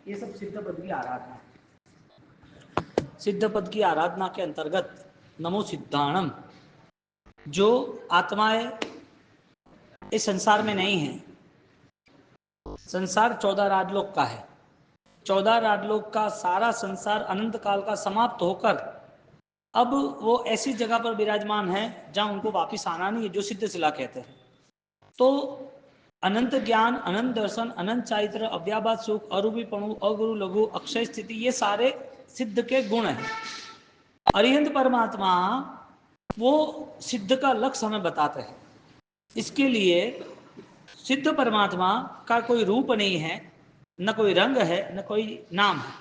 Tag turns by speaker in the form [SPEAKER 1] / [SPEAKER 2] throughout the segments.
[SPEAKER 1] ये सब सिद्ध पद की आराधना। सिद्ध पद की आराधना के अंतर्गत नमो सिद्धाणम, जो आत्माएं इस संसार में नहीं है। संसार 14 राजलोक का है। 14 राजलोक का सारा संसार अनंत काल का समाप्त होकर अब वो ऐसी जगह पर विराजमान है जहां उनको वापिस आना नहीं है, जो सिद्ध शिला कहते हैं। तो अनंत ज्ञान, अनंत दर्शन, अनंत चारित्र, अव्याभात सुख, अरूपीपणु, अगुरु लघु, अक्षय स्थिति, ये सारे सिद्ध के गुण हैं। अरिहंत परमात्मा वो सिद्ध का लक्ष्य हमें बताते हैं। इसके लिए सिद्ध परमात्मा का कोई रूप नहीं है, न कोई रंग है, न कोई नाम है,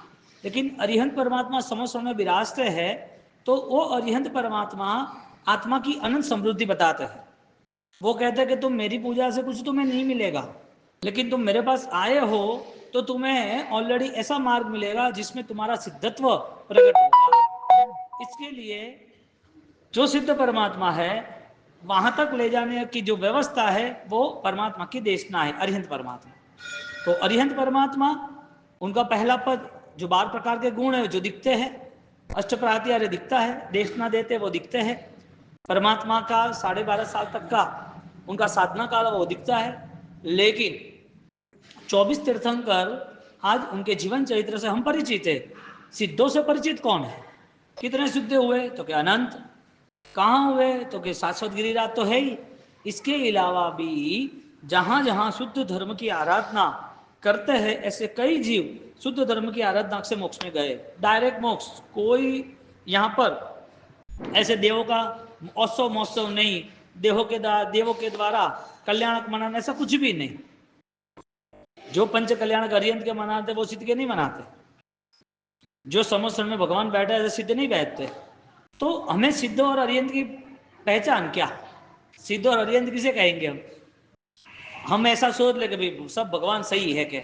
[SPEAKER 1] लेकिन अरिहंत परमात्मा समस्त में विराजते हैं। तो वो अरिहंत परमात्मा आत्मा की अनंत समृद्धि बताते हैं। वो कहते हैं कि तुम मेरी पूजा से कुछ तुम्हें नहीं मिलेगा, लेकिन तुम मेरे पास आए हो तो तुम्हें ऑलरेडी ऐसा मार्ग मिलेगा जिसमें तुम्हारा सिद्धत्व प्रकट होगा। इसके लिए जो सिद्ध परमात्मा है वहां तक ले जाने की जो व्यवस्था है वो परमात्मा की देशना है, अरिहंत परमात्मा। तो अरिहंत परमात्मा, उनका पहला पद जो 12 प्रकार के गुण है जो दिखते हैं, अष्टप्रात्यार्य दिखता है, देशना देते वो दिखते हैं। परमात्मा का 12.5 साल तक का उनका साधना काल वो दिखता है। लेकिन 24 तीर्थंकर आज उनके जीवन चरित्र से हम परिचित है। सिद्धों से परिचित कौन है? कितने सिद्ध हुए? तो क्या अनंत। कहाँ हुए? तो कि शाश्वत गिरिराज तो है ही। इसके अलावा भी जहां जहां शुद्ध धर्म की आराधना करते हैं ऐसे कई जीव शुद्ध धर्म की आराधना से मोक्ष में गए, डायरेक्ट मोक्ष। कोई यहाँ पर ऐसे देवों का उत्सव महोत्सव नहीं, देवों के द्वारा कल्याणक मनाना, ऐसा कुछ भी नहीं। जो पंच कल्याणक अरिहंत के मनाते वो सिद्ध के नहीं मनाते। जो समस्त में भगवान बैठे ऐसे सिद्ध नहीं बैठते। तो हमें सिद्ध और अरिहंत की पहचान क्या? सिद्ध और अरिहंत किसे कहेंगे हम ऐसा सोच ले कि सब भगवान सही है, क्या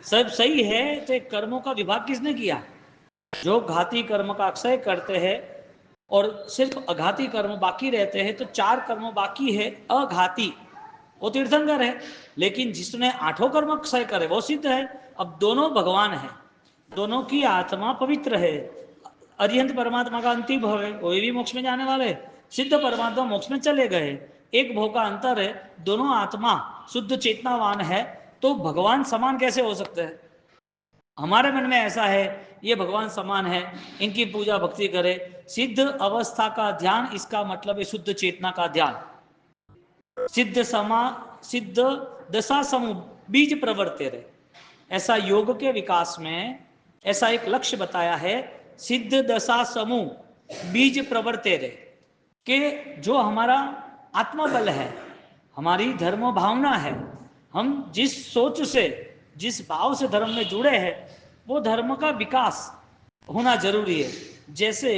[SPEAKER 1] सब सही है? तो कर्मों का विभाग किसने किया? जो घाती कर्म का अक्षय करते हैं और सिर्फ अघाती कर्म बाकी रहते हैं, तो 4 कर्म बाकी है अघाती, वो तीर्थंकर है। लेकिन जिसने 8 कर्म अक्षय करे वो सिद्ध है। अब दोनों भगवान है, दोनों की आत्मा पवित्र है। अरिहंत परमात्मा का अंतिम भव है, वो भी मोक्ष में जाने वाले। सिद्ध परमात्मा मोक्ष में चले गए, एक भव का अंतर है। दोनों आत्मा शुद्ध चेतनावान है, तो भगवान समान कैसे हो सकते हैं? हमारे मन में ऐसा है ये भगवान समान है, इनकी पूजा भक्ति करे। सिद्ध अवस्था का ध्यान, इसका मतलब है शुद्ध चेतना का ध्यान। सिद्ध दशा समूह बीज प्रवर्ते रहे, ऐसा योग के विकास में ऐसा एक लक्ष्य बताया है। सिद्ध दशा समूह बीज प्रवर्ते रहे, कि जो हमारा आत्मबल है, हमारी धर्म भावना है, हम जिस सोच से जिस भाव से धर्म में जुड़े हैं वो धर्म का विकास होना जरूरी है। जैसे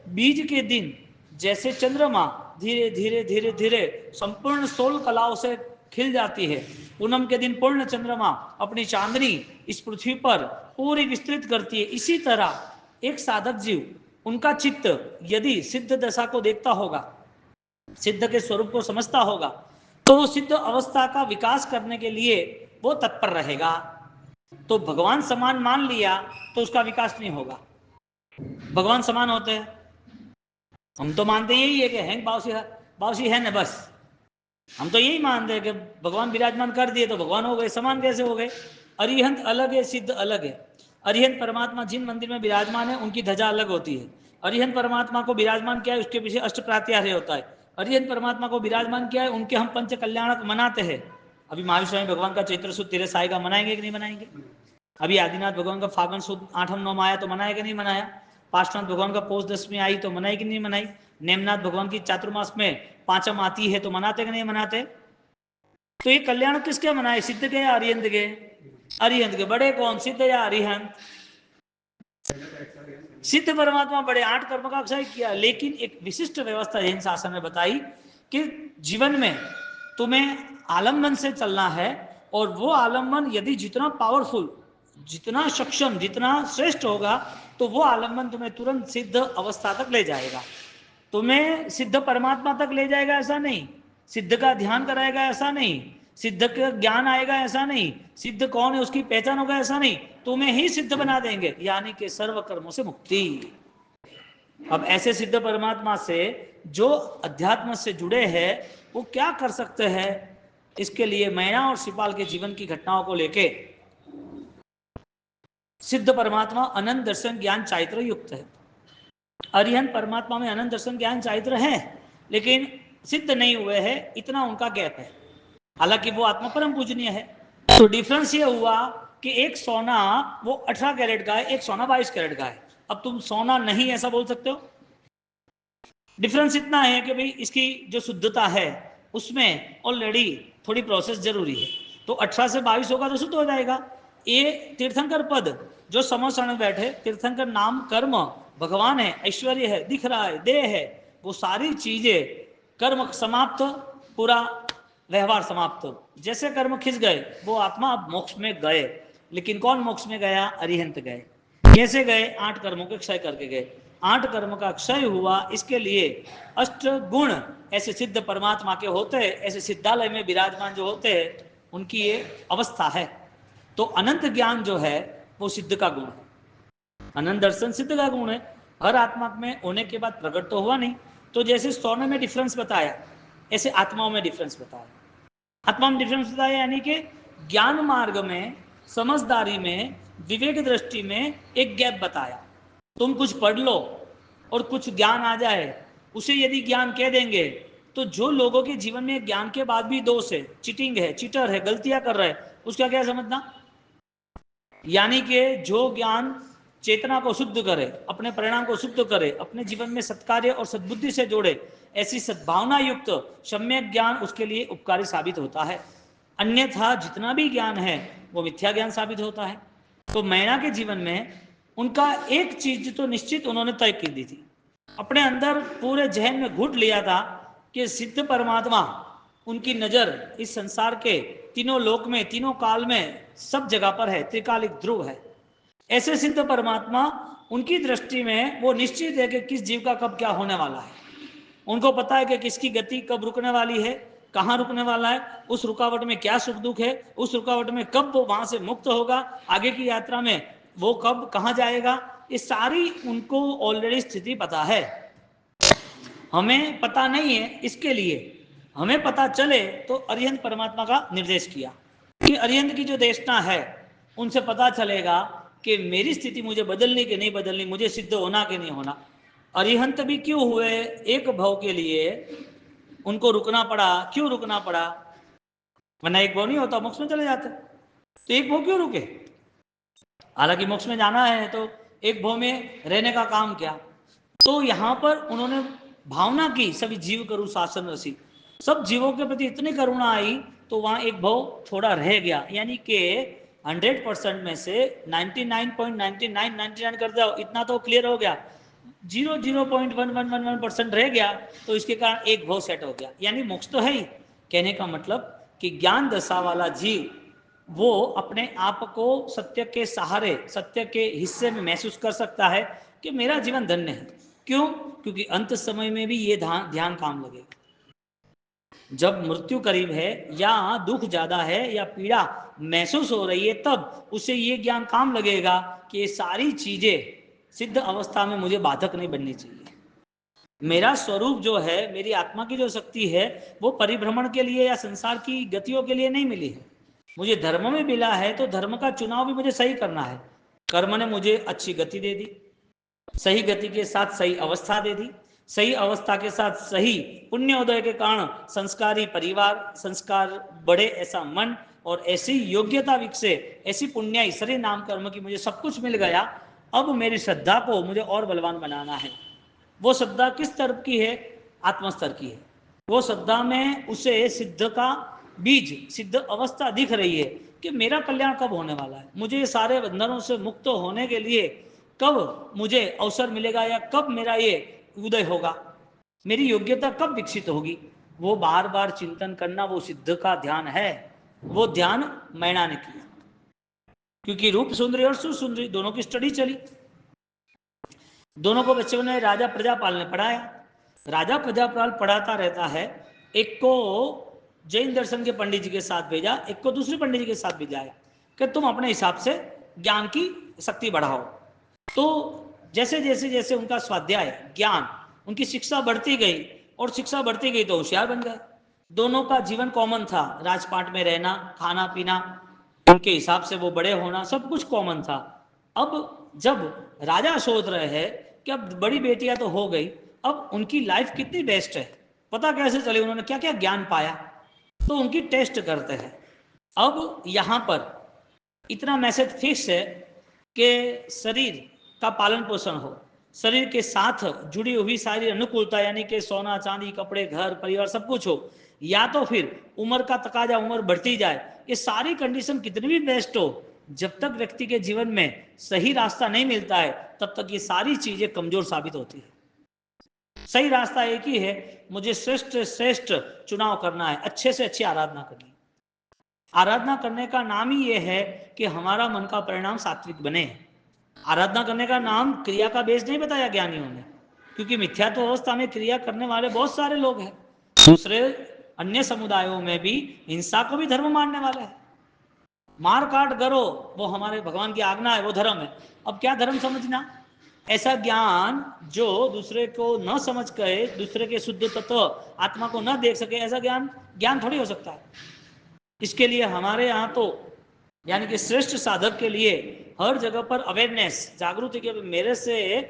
[SPEAKER 1] बीज के दिन, जैसे चंद्रमा धीरे धीरे धीरे धीरे संपूर्ण 16 कलाओं से खिल जाती है, पूनम के दिन पूर्ण चंद्रमा अपनी चांदनी इस पृथ्वी पर पूरी विस्तृत करती है, इसी तरह एक साधक जीव, उनका चित्त यदि सिद्ध दशा को देखता होगा, सिद्ध के स्वरूप को समझता होगा, तो वो सिद्ध अवस्था का विकास करने के लिए वो तत्पर रहेगा। तो भगवान समान मान लिया तो उसका विकास नहीं होगा। भगवान समान होते हैं, हम तो मानते यही है कि हैंग बावसी है ना, बस हम तो यही मानते हैं कि भगवान विराजमान कर दिए तो भगवान हो गए। समान कैसे हो गए? अरिहंत अलग है, सिद्ध अलग है। अरिहंत परमात्मा जिन मंदिर में विराजमान है उनकी ध्वजा अलग होती है। अरिहंत परमात्मा को विराजमान किया है, उसके पीछे अष्टप्रात्यार्य होता है। अरिहंत परमात्मा को विराजमान किया है, उनके हम पंच कल्याणक मनाते हैं। अभी महावीर स्वामी भगवान का चैत्र सुद 13 आएगा, मनाएंगे कि नहीं मनाएंगे? अभी आदिनाथ भगवान का फागुन सुद 8म 9 आया तो मनाया कि नहीं मनाया? पार्श्वनाथ भगवान का पौष दशमी आई तो मनाई कि नहीं मनाई? नेमनाथ भगवान की चातुर्मास में 5म आती है तो मनाते कि नहीं मनाते? तो ये कल्याण किसके मनाए, सिद्ध के या अरिहंत के? अरिहंत के। बड़े कौन, सिद्ध या अरिहंत? सिद्ध परमात्मा बड़े, 8 कर्म का अक्षय किया। लेकिन एक विशिष्ट व्यवस्था जैन शासन ने बताई कि जीवन में तुम्हें आलम्बन से चलना है, और वो आलम्बन यदि जितना पावरफुल, जितना सक्षम, जितना श्रेष्ठ होगा, तो वो आलम्बन तुम्हें तुरंत सिद्ध अवस्था तक ले जाएगा। तुम्हें सिद्ध परमात्मा तक ले जाएगा ऐसा नहीं, सिद्ध का ध्यान कराएगा ऐसा नहीं, सिद्ध का ज्ञान आएगा ऐसा नहीं, सिद्ध कौन है उसकी पहचान होगा ऐसा नहीं, तुम्हें ही सिद्ध बना देंगे, यानी कि सर्व कर्मों से मुक्ति। अब ऐसे सिद्ध परमात्मा से जो अध्यात्म से जुड़े हैं वो क्या कर सकते हैं, इसके लिए मैना और शिपाल के जीवन की घटनाओं को लेके सिद्ध परमात्मा अनंत दर्शन ज्ञान चारित्र युक्त है। अरिहंत परमात्मा में अनंत दर्शन ज्ञान चारित्र है लेकिन सिद्ध नहीं हुए हैं, इतना उनका गैप है, हालांकि वो आत्मा परम पूजनीय है। तो डिफरेंस ये हुआ कि एक सोना वो 18 कैरेट का है, एक सोना 22 कैरेट का है। अब तुम सोना नहीं ऐसा बोल सकते हो। डिफरेंस इतना है कि भाई इसकी जो शुद्धता है उसमें ऑलरेडी थोड़ी प्रोसेस जरूरी है, तो 18 से 22 होगा तो शुद्ध हो जाएगा। ये तीर्थंकर पद जो समोसण में बैठे, तीर्थंकर नाम कर्म भगवान है, ऐश्वर्य है, दिख रहा है, देह है, वो सारी चीजें कर्म समाप्त, पूरा व्यवहार समाप्त, जैसे कर्म खिंच गए वो आत्मा अब मोक्ष में गए। लेकिन कौन मोक्ष में गया? अरिहंत गए। कैसे गए? 8 कर्मों के क्षय करके गए। 8 कर्म का क्षय हुआ, इसके लिए अष्ट गुण ऐसे सिद्ध परमात्मा के होते हैं, ऐसे सिद्धालय में विराजमान जो होते हैं उनकी ये अवस्था है। तो अनंत ज्ञान जो है वो सिद्ध का गुण है, अनंत दर्शन सिद्ध का गुण है। हर आत्मा में होने के बाद प्रकट तो हुआ नहीं, तो जैसे सोने में डिफरेंस बताया ऐसे आत्माओं में डिफरेंस बताया। आत्मा में डिफरेंस बताया यानी कि ज्ञान मार्ग में, समझदारी में, विवेक दृष्टि में एक गैप बताया। तुम कुछ पढ़ लो और कुछ ज्ञान आ जाए, उसे यदि ज्ञान कह देंगे तो जो लोगों के जीवन में ज्ञान के बाद भी दोष है, चीटिंग है, चीटर है, गलतियां कर रहे हैं, उसका क्या समझना? यानी कि जो ज्ञान चेतना को शुद्ध करे, अपने परिणाम को शुद्ध करे, अपने जीवन में सत्कार्य और सद्बुद्धि से जोड़े, ऐसी सद्भावना युक्त सम्यक ज्ञान उसके लिए उपकारी साबित होता है। अन्यथा जितना भी ज्ञान है वो मिथ्या ज्ञान साबित होता है। तो मैना के जीवन में उनका एक चीज तो निश्चित उन्होंने तय कर दी थी, अपने अंदर पूरे जहन में घुट लिया था कि सिद्ध परमात्मा उनकी नजर इस संसार के तीनों लोक में, तीनों काल में, सब जगह पर है, त्रिकालिक ध्रुव है। ऐसे सिद्ध परमात्मा उनकी दृष्टि में वो निश्चित है कि किस जीव का कब क्या होने वाला है। उनको पता है कि किसकी गति कब रुकने वाली है, कहाँ रुकने वाला है, उस रुकावट में क्या सुख दुख है, उस रुकावट में कब वो वहां से मुक्त होगा, आगे की यात्रा में वो कब कहाँ जाएगा, ये सारी उनको ऑलरेडी स्थिति पता है। हमें पता नहीं है, इसके लिए हमें पता चले तो अरिहंत परमात्मा का निर्देश किया कि अरिहंत की जो देशना है उनसे पता चलेगा कि मेरी स्थिति मुझे बदलनी कि नहीं बदलनी, मुझे सिद्ध होना कि नहीं होना। अरिहंत भी क्यों हुए? एक भव के लिए उनको रुकना पड़ा। क्यों रुकना पड़ा? वरना एक भव नहीं होता, मोक्ष में चले जाते। तो एक भव क्यों रुके? हालांकि मोक्ष में जाना है तो एक भव में रहने का काम क्या? तो यहां पर उन्होंने भावना की, सभी जीव करू शासन रसी, सब जीवों के प्रति इतनी करुणा आई तो वहां एक भव थोड़ा रह गया, यानी कि 100% में से 99.9999 कर दो, इतना तो क्लियर हो गया, 0.1111% रह गया, तो इसके कारण एक भव सेट हो गया, यानी मोक्ष तो है ही। कहने का मतलब कि ज्ञान दशा वाला जीव वो अपने आप को सत्य के सहारे, सत्य के हिस्से में महसूस कर सकता है कि मेरा जीवन धन्य है। क्यों? क्योंकि अंत समय में भी ये ध्यान काम लगेगा। जब मृत्यु करीब है या दुख ज्यादा है या पीड़ा महसूस हो रही है, तब उसे ये ज्ञान काम लगेगा कि ये सारी चीजें सिद्ध अवस्था में मुझे बाधक नहीं बननी चाहिए। मेरा स्वरूप जो है, मेरी आत्मा की जो शक्ति है, वो परिभ्रमण के लिए या संसार की गतियों के लिए नहीं मिली है। मुझे धर्म में मिला है तो धर्म का चुनाव भी मुझे सही करना है। कर्म ने मुझे अच्छी गति दे दी, सही गति के साथ सही अवस्था दे दी, सही अवस्था के साथ सही पुण्योदय के कारण संस्कारी परिवार, संस्कार बढ़े ऐसा मन और ऐसी योग्यता विकसे, ऐसी पुण्याई शरीर नाम कर्म की मुझे सब कुछ मिल गया। अब मेरी श्रद्धा को मुझे और बलवान बनाना है। वो श्रद्धा किस स्तर की है? आत्म स्तर की है। वो श्रद्धा में उसे सिद्ध का बीज, सिद्ध अवस्था दिख रही है कि मेरा कल्याण कब होने वाला है, मुझे सारे बंधनों से मुक्त होने के लिए कब मुझे अवसर मिलेगा या कब मेरा ये उदय होगा, मेरी योग्यता कब विकसित होगी। वो बार बार चिंतन करना वो सिद्ध का ध्यान है। वो ध्यान मैना ने किया, क्योंकि रूप सुंदरी और सुसुंदरी दोनों की स्टडी चली। दोनों को बच्चों ने राजा प्रजापाल ने पढ़ाया। राजा प्रजापाल पढ़ाता रहता है। एक को जैन दर्शन के पंडित जी के साथ भेजा, एक को दूसरे पंडित जी के साथ भेजा है कि तुम अपने हिसाब से ज्ञान की शक्ति बढ़ाओ। तो जैसे जैसे जैसे उनका स्वाध्याय ज्ञान, उनकी शिक्षा बढ़ती गई और शिक्षा बढ़ती गई तो होशियार बन गए। दोनों का जीवन कॉमन था, राजपाट में रहना, खाना पीना, उनके हिसाब से वो बड़े होना, सब कुछ कॉमन था। अब जब राजा सोच रहे हैं कि अब बड़ी बेटियां तो हो गई, अब उनकी लाइफ कितनी बेस्ट है, पता कैसे चले उन्होंने क्या क्या ज्ञान पाया, तो उनकी टेस्ट करते हैं। अब यहां पर इतना मैसेज फिक्स है कि शरीर का पालन पोषण हो, शरीर के साथ जुड़ी हुई सारी अनुकूलता, यानी कि सोना चांदी कपड़े घर परिवार सब कुछ हो, या तो फिर उम्र का तकाजा, उम्र बढ़ती जाए, ये सारी कंडीशन कितनी भी बेस्ट हो, जब तक व्यक्ति के जीवन में सही रास्ता नहीं मिलता है तब तक ये सारी चीजें कमजोर साबित होती है। सही रास्ता एक ही है, मुझे श्रेष्ठ श्रेष्ठ चुनाव करना है, अच्छे से अच्छी आराधना करनी है। आराधना करने का नाम ही यह है कि हमारा मन का परिणाम सात्विक बने। आराधना करने का नाम क्रिया का बेस नहीं बताया ज्ञानियों ने, क्योंकि मिथ्यात्व अवस्था में क्रिया करने वाले बहुत सारे लोग हैं। दूसरे अन्य समुदायों में भी हिंसा को भी धर्म मानने वाले हैं। मार काट करो वो हमारे भगवान की आज्ञा है, वो धर्म है। अब क्या धर्म समझना, ऐसा ज्ञान जो दूसरे को न समझ के, दूसरे के शुद्ध तत्व आत्मा को न देख सके, ऐसा ज्ञान ज्ञान थोड़ी हो सकता है। इसके लिए हमारे यहाँ तो यानी कि श्रेष्ठ साधक के लिए हर जगह पर अवेयरनेस, जागृति के मेरे से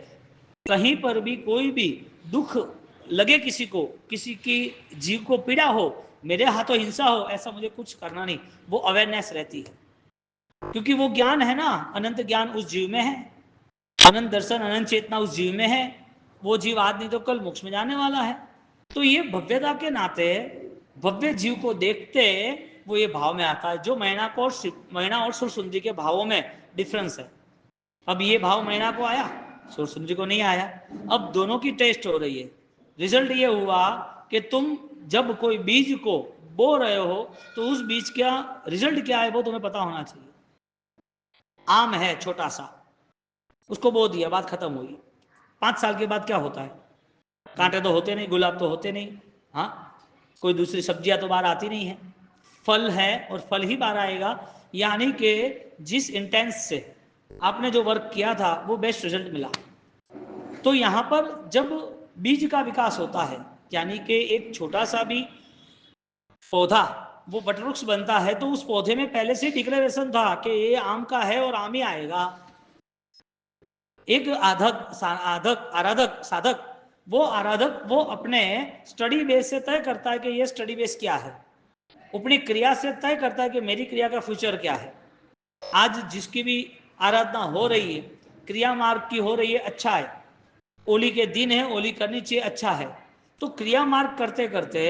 [SPEAKER 1] कहीं पर भी कोई भी दुख लगे, किसी को, किसी की जीव को पीड़ा हो, मेरे हाथों हिंसा हो, ऐसा मुझे कुछ करना नहीं, वो अवेयरनेस रहती है। क्योंकि वो ज्ञान है ना, अनंत ज्ञान उस जीव में है, अनंत दर्शन अनंत चेतना उस जीव में है, वो जीव आज नहीं तो कल मोक्ष में जाने वाला है। तो ये भव्यता के नाते भव्य जीव को देखते वो ये भाव में आता है, जो मैना और सुरसुंदरी के भावों में डिफरेंस है। अब ये भाव मैना को आया, सुरसुंदरी को नहीं आया। अब दोनों की टेस्ट हो रही है। रिजल्ट ये हुआ कि तुम जब कोई बीज को बो रहे हो तो उस बीज का रिजल्ट क्या है वो तुम्हें पता होना चाहिए। आम है छोटा सा, उसको बो दिया, बात खत्म हुई। 5 साल के बाद क्या होता है, कांटे तो होते नहीं, गुलाब तो होते नहीं, हाँ, कोई दूसरी सब्जियां तो बाहर आती नहीं है, फल है और फल ही बाहर आएगा। यानी कि जिस इंटेंस से आपने जो वर्क किया था वो बेस्ट रिजल्ट मिला। तो यहां पर जब बीज का विकास होता है, यानी कि एक छोटा सा भी पौधा वो वटवृक्ष बनता है, तो उस पौधे में पहले से डिक्लेरेशन था कि ये आम का है और आम ही आएगा। एक आराधक साधक, वो आराधक वो अपने स्टडी बेस से तय करता है कि ये स्टडी बेस क्या है, अपनी क्रिया से तय करता है कि मेरी क्रिया का फ्यूचर क्या है। आज जिसकी भी आराधना हो रही है, क्रिया मार्ग की हो रही है, अच्छा है, ओली के दिन है, ओली करनी चाहिए, अच्छा है। तो क्रिया मार्ग करते करते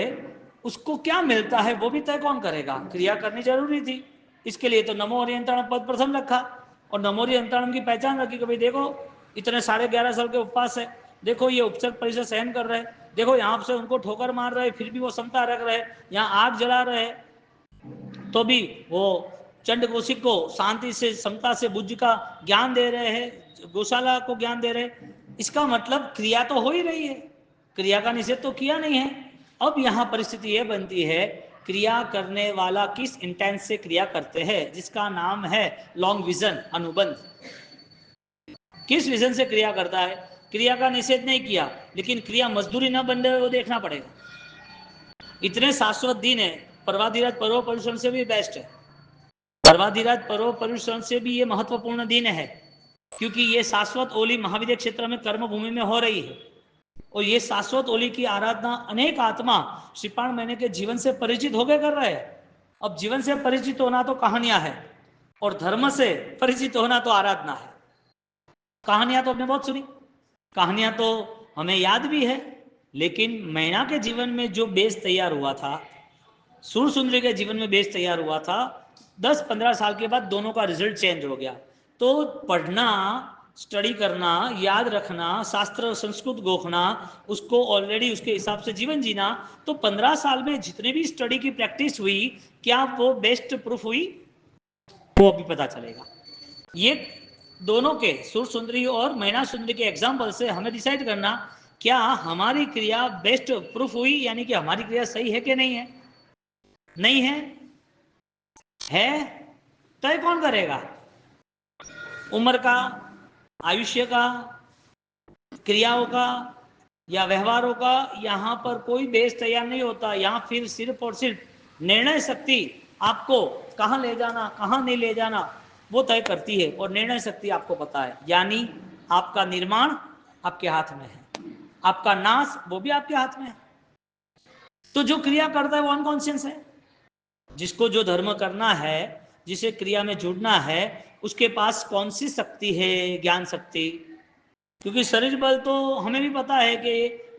[SPEAKER 1] उसको क्या मिलता है वो भी तय कौन करेगा, क्रिया करनी जरूरी थी। इसके लिए तो नमो हरियंतरणम पद प्रथम रखा, और नमो हरियंतरणम की पहचान रखी कि भाई देखो इतने 11.5 साल के उपवास है, देखो ये उपचर परिषद सहन कर रहे, देखो यहाँ से उनको ठोकर मार रहे फिर भी वो समता रख रहे, यहाँ आग जला रहे तो भी वो चंड कौशिक को शांति से समता से बुद्धि का ज्ञान दे रहे हैं, गौशाला को ज्ञान दे रहे हैं। इसका मतलब क्रिया तो हो ही रही है, क्रिया का निषेध तो किया नहीं है। अब यहाँ परिस्थिति ये बनती है, क्रिया करने वाला किस इंटेंस से क्रिया करते हैं, जिसका नाम है लॉन्ग विजन, अनुबंध। किस विजन से क्रिया करता है, क्रिया का निषेध नहीं किया, लेकिन क्रिया मजदूरी न बन रहे वो देखना पड़ेगा। इतने शाश्वत दिन है, पर्वाधिराज पर्व पर्युषण से भी बेस्ट है, पर्वाधिराज पर्व पर्युषण से भी ये महत्वपूर्ण दिन है, क्योंकि ये शाश्वत ओली महाविद्य क्षेत्र में कर्म भूमि में हो रही है, और ये शाश्वत ओली की आराधना अनेक आत्मा श्रीपाण महीने के जीवन से परिचित होकर कर रहे हैं। अब जीवन से परिचित होना तो कहानियां है, और धर्म से परिचित होना तो आराधना है। कहानियां तो हमने बहुत सुनी, कहानियां तो हमें याद भी है, लेकिन मैना के जीवन में जो बेस तैयार हुआ था, सुरसुंदरी के जीवन में बेस तैयार हुआ था, 10-15 साल के बाद दोनों का रिजल्ट चेंज हो गया। तो पढ़ना, स्टडी करना, याद रखना, शास्त्र संस्कृत गोखना, उसको ऑलरेडी उसके हिसाब से जीवन जीना, तो 15 साल में जितने भी स्टडी की प्रैक्टिस हुई, क्या वो बेस्ट प्रूफ हुई, वो अभी पता चलेगा। ये दोनों के सुरसुंदरी और मैना सुंदरी के एग्जाम्पल से हमें डिसाइड करना, क्या हमारी क्रिया बेस्ट प्रूफ हुई, यानी कि हमारी क्रिया सही है कि नहीं है। नहीं है तय कौन करेगा? उम्र का, आयुष्य का, क्रियाओं का या व्यवहारों का, यहां पर कोई बेस तैयार नहीं होता। यहां फिर सिर्फ और सिर्फ निर्णय शक्ति आपको कहां ले जाना कहां नहीं ले जाना वो तय करती है, और निर्णय शक्ति आपको पता है। यानी आपका निर्माण आपके हाथ में है, आपका नाश वो भी आपके हाथ में है। तो जो क्रिया करता है वो अनकॉन्शियस है। जिसको जो धर्म करना है, जिसे क्रिया में जुड़ना है, उसके पास कौन सी शक्ति है? ज्ञान शक्ति। क्योंकि शरीर बल तो हमें भी पता है कि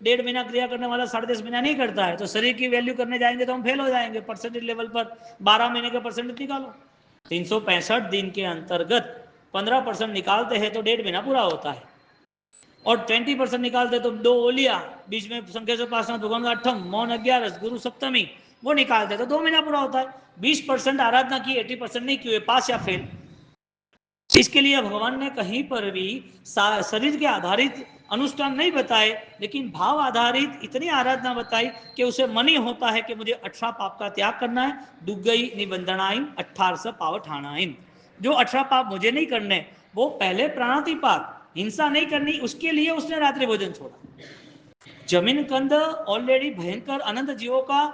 [SPEAKER 1] 1.5 महीना क्रिया करने वाला 10.5 महीना नहीं करता है। तो शरीर की वैल्यू करने जाएंगे तो हम फेल हो जाएंगे। परसेंटेज लेवल पर 12 महीने का परसेंटेज निकालो, 365 दिन के अंतर्गत 15% निकालते हैं तो 1.5 महीना पूरा होता है। और 20% निकालते तो 2 ओलिया, बीच में संख्या से पासना, भगवान का अठम, मौन 11, गुरु सप्तमी, वो निकालते तो 2 महीना पूरा होता है। 20% आराधना की, 80% नहीं की, पास या फेल। इसके लिए भगवान ने कहीं पर भी शरीर के आधारित अनुष्ठान नहीं बताए, लेकिन भाव आधारित इतनी आराधना बताई कि उसे मन ही होता है कि मुझे 18 पाप का त्याग करना है। दुग्गई निबंधनाइम 18 पाव ठाणाइम। जो 18 पाप मुझे नहीं करने, वो पहले प्राणातिपात, हिंसा नहीं करनी, उसके लिए उसने रात्रि भोजन छोड़ा। जमीन कंद ऑलरेडी भयंकर अनंत जीवों का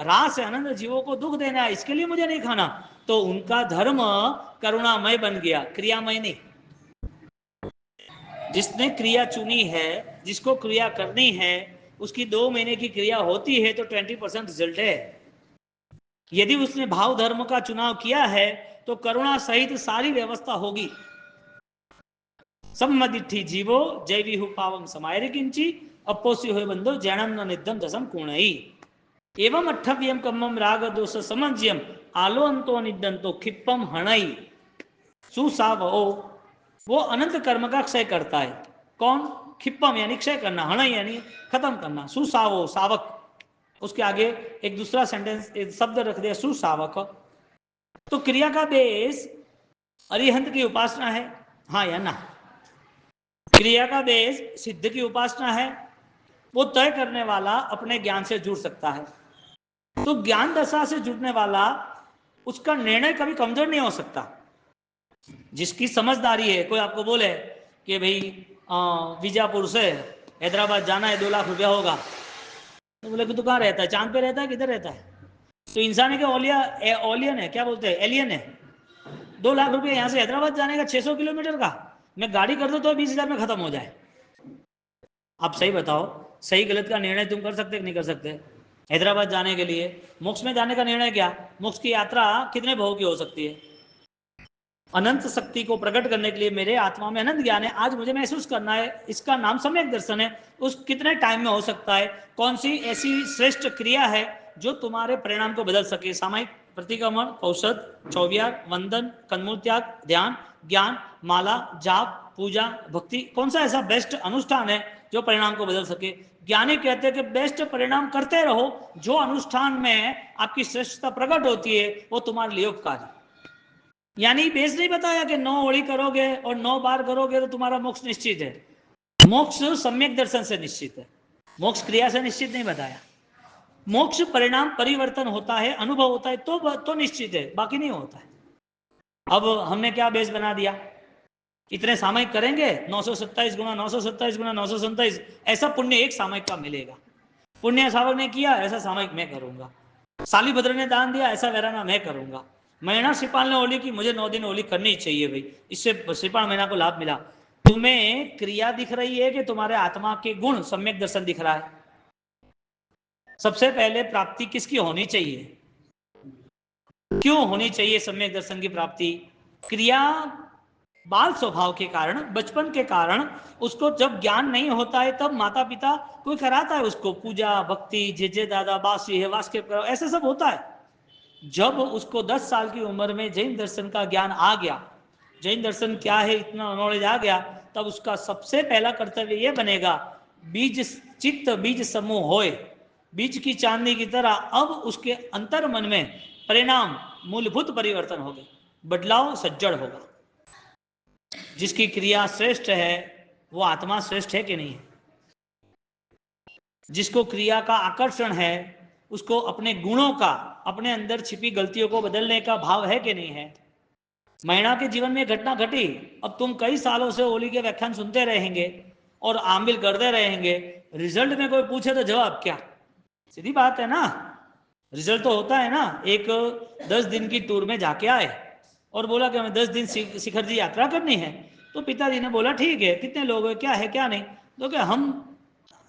[SPEAKER 1] रास है, अनंत जीवों को दुख देना है, इसके लिए मुझे नहीं खाना। तो उनका धर्म करुणामय बन गया, क्रियामय नहीं। जिसने क्रिया चुनी है, जिसको क्रिया करनी है, उसकी 2 महीने की क्रिया होती है तो 20% रिजल्ट है। यदि उसने भाव धर्म का चुनाव किया है तो करुणा सहित सारी व्यवस्था होगी। सम्मदिठी जीवो जैविहु पावम समायरे किंची अपोसी हो बंधो जैनम न निद्धम दसम कुणई एवं अठव्यम कम्मम राग दोष समज्यम आलो अंतो निदंतो खिप्पम हणई सुसावो। वो अनंत कर्म का क्षय करता है। कौन? खिप्पम यानी क्षय करना, हण यानी खत्म करना, सुसावो सावक। उसके आगे एक दूसरा सेंटेंस, एक शब्द रख दिया, सुसावक। तो क्रिया का बेस अरिहंत की उपासना है, हाँ या ना? क्रिया का बेस सिद्ध की उपासना है। वो तय करने वाला अपने ज्ञान से जुड़ सकता है। तो ज्ञान दशा से जुड़ने वाला, उसका निर्णय कभी कमजोर नहीं हो सकता। जिसकी समझदारी है, कोई आपको बोले कि भाई बीजापुर से हैदराबाद जाना है, 2 लाख रुपया होगा, तो बोले कि तू कहाँ रहता है? चांद पे रहता है, किधर रहता है? तो इंसान है कि ओलियन है, क्या बोलते हैं, एलियन है। 2 लाख रुपया यहाँ से हैदराबाद जाने का, 600 किलोमीटर का, मैं गाड़ी कर दो तो 20,000 में खत्म हो जाए। आप सही बताओ, सही गलत का निर्णय तुम कर सकते कि नहीं कर सकते? हैदराबाद जाने के लिए, मोक्ष में जाने का निर्णय क्या? मोक्ष की यात्रा कितने भाव की हो सकती है? अनंत शक्ति को प्रकट करने के लिए मेरे आत्मा में अनंत ज्ञान है, आज मुझे महसूस करना है, इसका नाम सम्यक दर्शन है। उस कितने टाइम में हो सकता है? कौन सी ऐसी श्रेष्ठ क्रिया है जो तुम्हारे परिणाम को बदल सके? सामायिक प्रतिक्रमण, औषध, चौवियार, वंदन, कन्मूल त्याग, ध्यान, ज्ञान, माला, जाप, पूजा, भक्ति, कौन सा ऐसा बेस्ट अनुष्ठान है जो परिणाम को बदल सके? ज्ञानी कहते हैं कि बेस्ट परिणाम करते रहो, जो अनुष्ठान में आपकी श्रेष्ठता प्रकट होती है वो तुम्हारे लिए उपकारी। यानी बेस नहीं बताया कि 9 होली करोगे और 9 बार करोगे तो तुम्हारा मोक्ष निश्चित है। मोक्ष सम्यक दर्शन से निश्चित है, मोक्ष क्रिया से निश्चित नहीं बताया। मोक्ष परिणाम परिवर्तन होता है, अनुभव होता है तो निश्चित है, बाकी नहीं होता है। अब हमने क्या बेस बना दिया? इतने सामयिक करेंगे, 927 गुना 927 गुना 927, ऐसा पुण्य एक सामयिक का मिलेगा। पुण्य सावक ने किया, ऐसा सामयिक मैं करूंगा। सालीभद्र ने दान दिया, ऐसा वैराना मैं करूंगा। महीना श्रीपाल ने होली की, मुझे 9 दिन होली करनी चाहिए भाई, इससे श्रीपाल महीना को लाभ मिला। तुम्हें क्रिया दिख रही है कि तुम्हारे आत्मा के गुण सम्यक दर्शन दिख रहा है? सबसे पहले प्राप्ति किसकी होनी चाहिए? क्यों होनी चाहिए सम्यक दर्शन की प्राप्ति? क्रिया बाल स्वभाव के कारण, बचपन के कारण, उसको जब ज्ञान नहीं होता है तब माता पिता कोई कराता है उसको पूजा भक्ति, जेजे दादा बासी है, वास्के ऐसे सब होता है। जब उसको 10 साल की उम्र में जैन दर्शन का ज्ञान आ गया, जैन दर्शन क्या है इतना नॉलेज आ गया, तब उसका सबसे पहला कर्तव्य यह बनेगा, बीज चित्त बीज समूह होए, बीज की चांदनी की तरह अब उसके अंतर मन में परिणाम मूलभूत परिवर्तन होगा, बदलाव सज्जड़ होगा। जिसकी क्रिया श्रेष्ठ है वो आत्मा श्रेष्ठ है कि नहीं है? जिसको क्रिया का आकर्षण है उसको अपने गुणों का, अपने अंदर छिपी गलतियों को बदलने का भाव है कि नहीं है। महिला के जीवन में घटना घटी, अब तुम कई सालों से ओली के व्याख्यान सुनते रहेंगे और आमिल करते रहेंगे, रिजल्ट में कोई पूछे तो जवाब क्या? सीधी बात है ना, रिजल्ट तो होता है ना। एक 10 दिन की टूर में जाके आए और बोला कि हमें 10 दिन शिखर जी यात्रा करनी है। तो पिताजी ने बोला ठीक है, कितने लोग हैं, क्या है क्या नहीं। तो क्या हम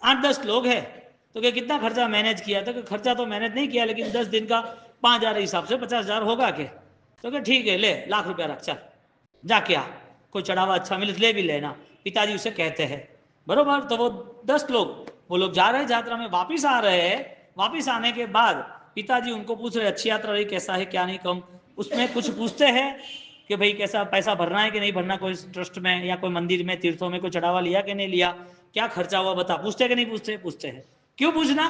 [SPEAKER 1] 8-10 लोग हैं। तो क्या कितना खर्चा मैनेज किया? तो खर्चा तो मैनेज नहीं किया, लेकिन 10 दिन का 5,000 हिसाब से 50,000 होगा के। तो क्या ठीक है, ले लाख रुपया रख, चल जाके आ, कोई चढ़ावा अच्छा मिले ले भी लेना, पिताजी उसे कहते हैं। बरोबर। तो वो 10 लोग, वो लोग जा रहे हैं यात्रा में, वापिस आ रहे हैं। वापिस आने के बाद पिताजी उनको पूछ रहे अच्छी यात्रा रही, कैसा है क्या नहीं, कम उसमें कुछ पूछते हैं कि भाई कैसा पैसा भरना है कि नहीं भरना, कोई ट्रस्ट में या कोई मंदिर में तीर्थों में कोई चढ़ावा लिया कि नहीं लिया, क्या खर्चा हुआ बता, पूछते कि नहीं पूछते? पूछते हैं। क्यों पूछना?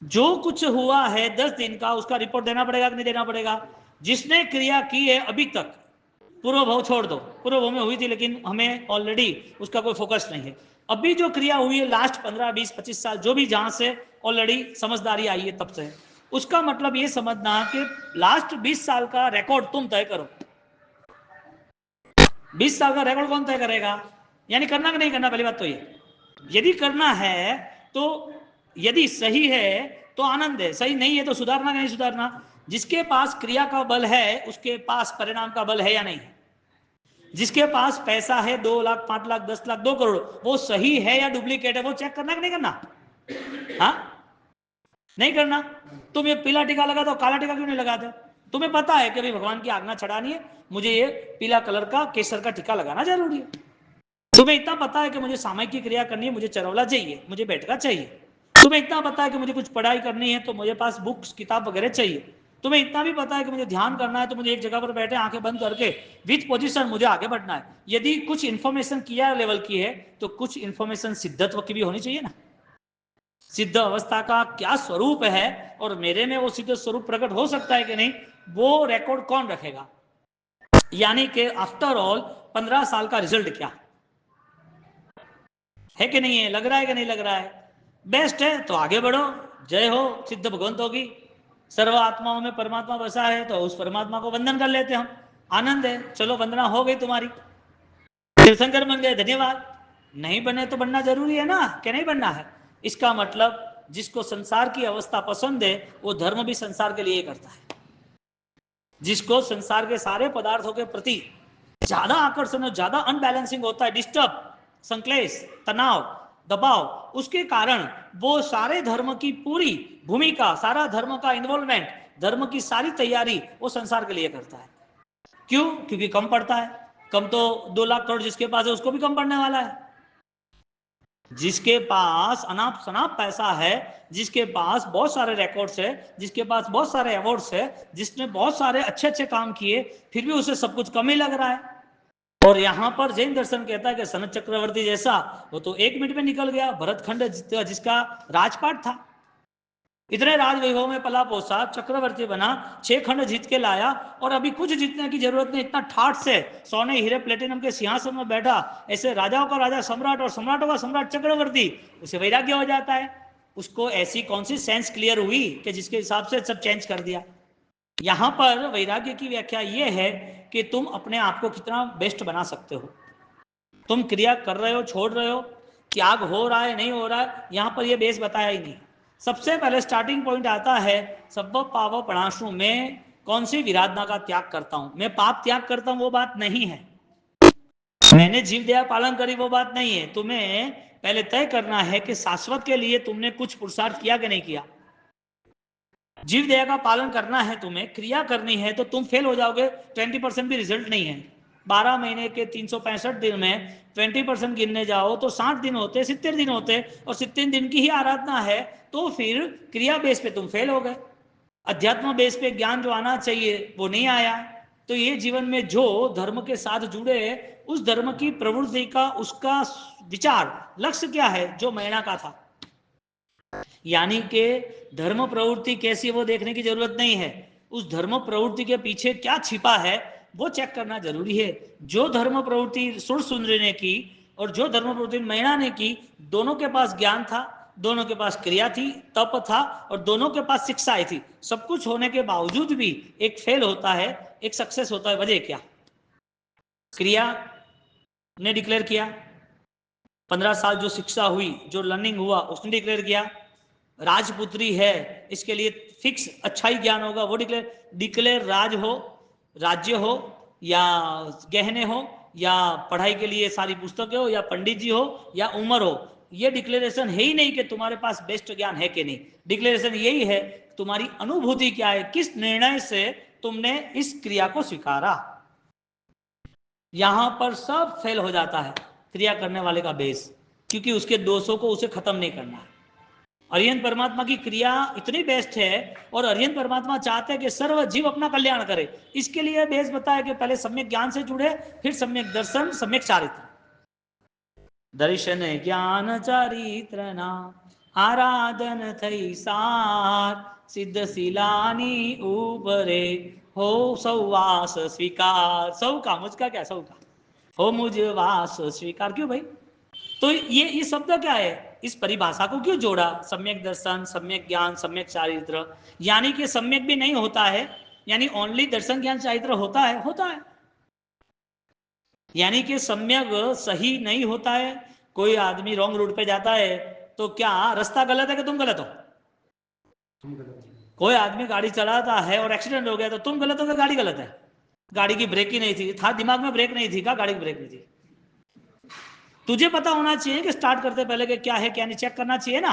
[SPEAKER 1] जो कुछ हुआ है 10 दिन का, उसका रिपोर्ट देना पड़ेगा कि नहीं देना पड़ेगा? जिसने क्रिया की है अभी तक, पूर्व भाव छोड़ दो, पूर्व भाव में हुई थी लेकिन हमें ऑलरेडी उसका कोई फोकस नहीं है। अभी जो क्रिया हुई है लास्ट 15, 20, 25 साल, जो भी जहां से ऑलरेडी समझदारी आई है तब से, उसका मतलब ये समझना कि लास्ट 20 साल का रिकॉर्ड तुम तय करो। 20 साल का रिकॉर्ड कौन तय करेगा? यानी करना कि नहीं करना, पहली बात तो ये। यदि करना है तो, यदि सही है तो आनंद है, सही नहीं है तो सुधारना कि नहीं सुधारना। जिसके पास क्रिया का बल है उसके पास परिणाम का बल है या नहीं? जिसके पास पैसा है 2 लाख, 5 लाख, 10 लाख, 2 करोड़, वो सही है या डुप्लीकेट है, वो चेक करना कि नहीं करना? हाँ, नहीं करना। तुम ये पीला टीका लगा दो, काला टीका क्यों नहीं लगाते? तुम्हें पता है कि भाई भगवान की आज्ञा चढ़ानी है, मुझे ये पीला कलर का केसर का टीका लगाना जरूरी है। तुम्हें इतना पता है कि मुझे सामायिक की क्रिया करनी है, मुझे चरवला चाहिए, मुझे बैठका चाहिए। तुम्हें इतना पता है कि मुझे कुछ पढ़ाई करनी है तो मुझे पास बुक्स किताब वगैरह चाहिए। तुम्हें इतना भी पता है कि मुझे ध्यान करना है तो मुझे एक जगह पर बैठे आंखें बंद करके विथ पोजीशन मुझे आगे बढ़ना है। यदि कुछ इंफॉर्मेशन किया लेवल की है तो कुछ इंफॉर्मेशन सिद्धत्व की भी होनी चाहिए ना। सिद्ध अवस्था का क्या स्वरूप है और मेरे में वो सिद्ध स्वरूप प्रकट हो सकता है कि नहीं, वो रिकॉर्ड कौन रखेगा? यानी कि आफ्टर ऑल 15 साल का रिजल्ट क्या है कि नहीं है? लग रहा है कि नहीं लग रहा है? बेस्ट है तो आगे बढ़ो, जय हो सिद्ध भगवंतों की। सर्व आत्माओं में परमात्मा बसा है तो उस परमात्मा को वंदन कर लेते हम, आनंद है। चलो वंदना हो गई तुम्हारी, तीर्थंकर बन गए, धन्यवाद। नहीं बने तो बनना जरूरी है ना, कि नहीं बनना है? इसका मतलब जिसको संसार की अवस्था पसंद है वो धर्म भी संसार के लिए करता है। जिसको संसार के सारे पदार्थों के प्रति ज्यादा आकर्षण और ज्यादा अनबैलेंसिंग होता है, डिस्टर्ब, संक्लेश, तनाव, दबाव, उसके कारण वो सारे धर्म की पूरी भूमिका, सारा धर्म का इन्वॉल्वमेंट, धर्म की सारी तैयारी वो संसार के लिए करता है। क्यों? क्योंकि कम पड़ता है। कम तो 2 लाख करोड़ जिसके पास है उसको भी कम पड़ने वाला है। जिसके पास अनाप शनाप पैसा है, जिसके पास बहुत सारे रिकॉर्ड्स है, जिसके पास बहुत सारे अवार्ड्स है, जिसने बहुत सारे अच्छे अच्छे काम किए, फिर भी उसे सब कुछ कम ही लग रहा है। और यहां पर जैन दर्शन कहता है कि सनत चक्रवर्ती जैसा वो तो 1 मिनट में निकल गया, भरतखंड जिसका राजपाट था, इतने राज वैभव में पला पोसा, चक्रवर्ती बना, 6 खंड जीत के लाया, और अभी कुछ जीतने की जरूरत नहीं, इतना ठाठ से सोने हीरे प्लेटिनम के सिंहासन में बैठा, ऐसे राजाओं का राजा सम्राट और सम्राटों का सम्राट चक्रवर्ती, उसे वैराग्य हो जाता है। उसको ऐसी कौन सी सेंस क्लियर हुई कि जिसके हिसाब से सब चेंज कर दिया। यहां पर वैराग्य की व्याख्या यह है कि तुम अपने आप को कितना बेस्ट बना सकते हो। तुम क्रिया कर रहे हो, छोड़ रहे हो, त्याग हो रहा है, नहीं हो रहा है, यहां पर यह बेस बताया ही नहीं। सबसे पहले स्टार्टिंग पॉइंट आता है सब पाव प्रणाशु में कौन सी विराधना का त्याग करता हूं। मैं पाप त्याग करता हूं वो बात नहीं है, मैंने जीव दया पालन करी वो बात नहीं है। तुम्हें पहले तय करना है कि शाश्वत के लिए तुमने कुछ पुरुषार्थ किया कि नहीं किया। जीव दया का पालन करना है, तुम्हें क्रिया करनी है, तो तुम फेल हो जाओगे, 20% भी रिजल्ट नहीं है। 12 महीने के 365 दिन में 20% गिनने जाओ तो 60 दिन होते, 70 दिन होते, और 70 दिन की ही आराधना है, तो फिर क्रिया बेस पे तुम फेल हो गए। अध्यात्म बेस पे ज्ञान जो आना चाहिए वो नहीं आया। तो ये जीवन में जो धर्म के साथ जुड़े, उस धर्म की प्रवृत्ति का, उसका विचार लक्ष्य क्या है, जो मैना का था। यानी कि धर्म प्रवृत्ति कैसी वो देखने की जरूरत नहीं है, उस धर्म प्रवृत्ति के पीछे क्या छिपा है वो चेक करना जरूरी है। जो धर्म प्रवृत्ति सुर सुंदरी ने की और जो धर्म प्रवृत्ति मैना ने की, दोनों के पास ज्ञान था, दोनों के पास क्रिया थी, तप था, और दोनों के पास शिक्षा आई थी। सब कुछ होने के बावजूद भी एक फेल होता है, एक सक्सेस होता है। वजह क्या? क्रिया ने डिक्लेयर किया, 15 साल जो शिक्षा हुई, जो लर्निंग हुआ, उसने डिक्लेयर किया। राजपुत्री है, इसके लिए फिक्स अच्छा ही ज्ञान होगा, वो डिक्लेयर राज हो, राज्य हो, या गहने हो, या पढ़ाई के लिए सारी पुस्तकें हो, या पंडित जी हो, या उम्र हो। ये डिक्लेरेशन है ही नहीं कि तुम्हारे पास बेस्ट ज्ञान है कि नहीं। डिक्लेरेशन यही है तुम्हारी अनुभूति क्या है, किस निर्णय से तुमने इस क्रिया को स्वीकारा। यहां पर सब फेल हो जाता है क्रिया करने वाले का बेस, क्योंकि उसके दोषों को उसे खत्म नहीं करना है। अरिहंत परमात्मा की क्रिया इतनी बेस्ट है, और अरिहंत परमात्मा चाहते हैं कि सर्व जीव अपना कल्याण करे। इसके लिए बेस बताया कि पहले सम्यक ज्ञान से जुड़े, फिर सम्यक दर्शन, सम्यक चारित्र। दर्शन ज्ञान चारित्र ना आराधन थई सार, सिद्ध सिलानी ऊपरे हो सौवास स्वीकार। सौ का मुझका क्या, सौ का हो मुझ वास स्वीकार। क्यों भाई? तो ये शब्द क्या है, इस परिभाषा को क्यों जोड़ा? सम्यक दर्शन, सम्यक ज्ञान, सम्यक चारित्र। यानी कि सम्यक भी नहीं होता है, यानी ओनली दर्शन ज्ञान चारित्र होता है, होता है। यानी कि सम्यक सही नहीं होता है। कोई आदमी रॉन्ग रूट पे जाता है, तो क्या रास्ता गलत है कि तुम गलत हो? कोई आदमी गाड़ी चलाता है और एक्सीडेंट हो गया, तो तुम गलत हो कि गाड़ी गलत है? गाड़ी की ब्रेक ही नहीं थी, था दिमाग में ब्रेक नहीं थी का, गाड़ी की ब्रेक नहीं थी। तुझे पता होना चाहिए कि स्टार्ट करते पहले कि क्या है क्या नहीं, चेक करना चाहिए ना।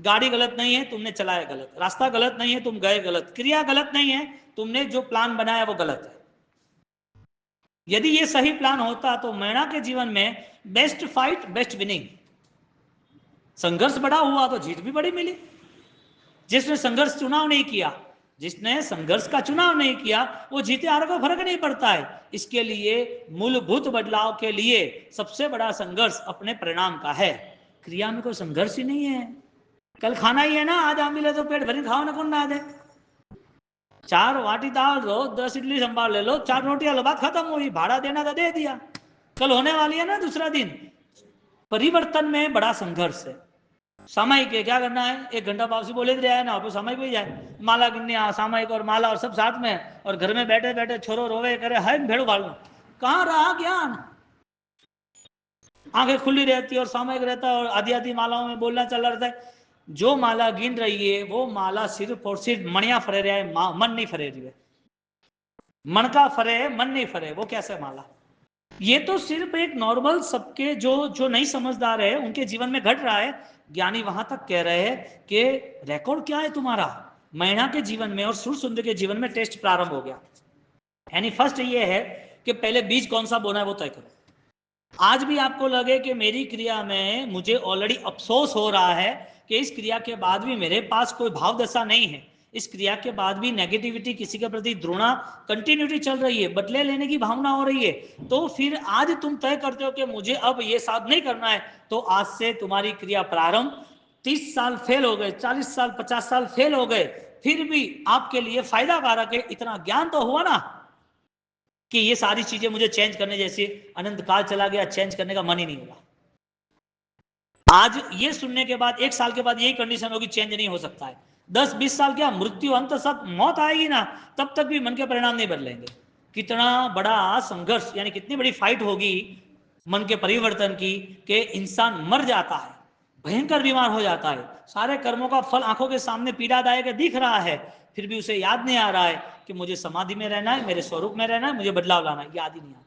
[SPEAKER 1] गाड़ी गलत नहीं है, तुमने चलाया गलत। रास्ता गलत नहीं है, तुम गए गलत। क्रिया गलत नहीं है, तुमने जो प्लान बनाया वो गलत है। यदि ये सही प्लान होता तो मैणा के जीवन में बेस्ट फाइट, बेस्ट विनिंग। संघर्ष बड़ा हुआ तो जीत भी बड़ी मिली। जिसने संघर्ष चुनाव नहीं किया, जिसने संघर्ष का चुनाव नहीं किया, वो जीते हारे को फर्क नहीं पड़ता है। इसके लिए मूलभूत बदलाव के लिए सबसे बड़ा संघर्ष अपने परिणाम का है। क्रिया में कोई संघर्ष ही नहीं है। कल खाना ही है ना, आज आप मिले तो पेट भरी खाओ ना, कौन ना दे। 4 वाटी दाल लो, 10 इडली संभाल ले लो, 4 रोटियां लो, बात खत्म हुई। भाड़ा देना था दे दिया, कल होने वाली है ना दूसरा दिन। परिवर्तन में बड़ा संघर्ष है। सामायिक है, क्या करना है, 1 घंटा वापसी बोले दे है ना, सामायिक भी जाए, माला गिनने, सामायिक और माला और सब साथ में, और घर में बैठे बैठे छोरो रोवे करे, है भेड़ो भाड़ू। कहाँ रहा ज्ञान? आंखें खुली रहती और सामायिक रहता है, और आधी आधी मालाओं में बोलना चल रहता है। जो माला गिन रही है वो माला सिर्फ और सिर्फ मणिया फरे रहा है, मन नहीं फरे रही है। मन का फरे, मन नहीं फरे, वो कैसे माला? ये तो सिर्फ एक नॉर्मल सबके जो जो नहीं समझदार है उनके जीवन में घट रहा है। ज्ञानी वहां तक कह रहे हैं कि रिकॉर्ड क्या है तुम्हारा? मैणा के जीवन में और सुर सुंदर के जीवन में टेस्ट प्रारंभ हो गया। यानी फर्स्ट ये है कि पहले बीज कौन सा बोना है वो तय करो। आज भी आपको लगे कि मेरी क्रिया में मुझे ऑलरेडी अफसोस हो रहा है कि इस क्रिया के बाद भी मेरे पास कोई भाव दशा नहीं है, इस क्रिया के बाद भी नेगेटिविटी, किसी के प्रति द्रोणा, कंटिन्यूटी चल रही है, बदले लेने की भावना हो रही है, तो फिर आज तुम तय करते हो कि मुझे अब ये साध नहीं करना है, तो आज से तुम्हारी क्रिया प्रारंभ। 30 साल फेल हो गए, 40 साल 50 साल फेल हो गए, फिर भी आपके लिए फायदा कारक है। इतना ज्ञान तो हुआ ना कि ये सारी चीजें मुझे चेंज करने जैसी, अनंत काल चला गया, चेंज करने का मन ही नहीं हुआ। आज ये सुनने के बाद 1 साल के बाद यही कंडीशन होगी, चेंज नहीं हो सकता है। 10-20 साल क्या, मृत्यु अंत सब मौत आएगी ना, तब तक भी मन के परिणाम नहीं बदलेंगे। कितना बड़ा संघर्ष, यानी कितनी बड़ी फाइट होगी मन के परिवर्तन की, कि इंसान मर जाता है, भयंकर बीमार हो जाता है, सारे कर्मों का फल आंखों के सामने पीड़ादायक दिख रहा है, फिर भी उसे याद नहीं आ रहा है कि मुझे समाधि में रहना है, मेरे स्वरूप में रहना है, मुझे बदलाव लाना है। याद ही नहीं आता।